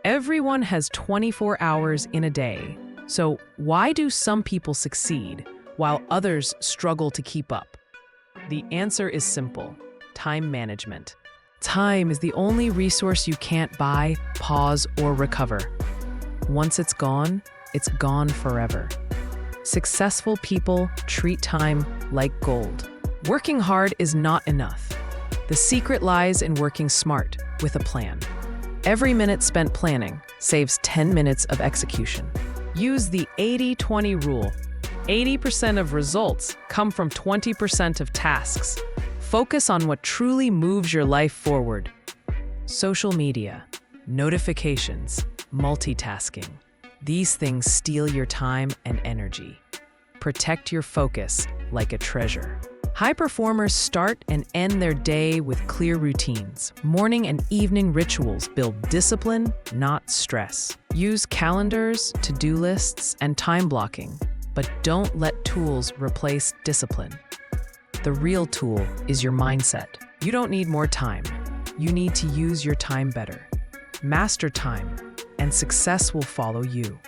Everyone has 24 hours in a day. So why do some people succeed while others struggle to keep up? The answer is simple: time management. Time is the only resource you can't buy, pause, or recover. Once it's gone forever. Successful people treat time like gold. Working hard is not enough. The secret lies in working smart with a plan. Every minute spent planning saves 10 minutes of execution. Use the 80-20 rule. 80% of results come from 20% of tasks. Focus on what truly moves your life forward. Social media, notifications, multitasking. These things steal your time and energy. Protect your focus like a treasure. High performers start and end their day with clear routines. Morning and evening rituals build discipline, not stress. Use calendars, to-do lists, and time blocking, but don't let tools replace discipline. The real tool is your mindset. You don't need more time. You need to use your time better. Master time, and success will follow you.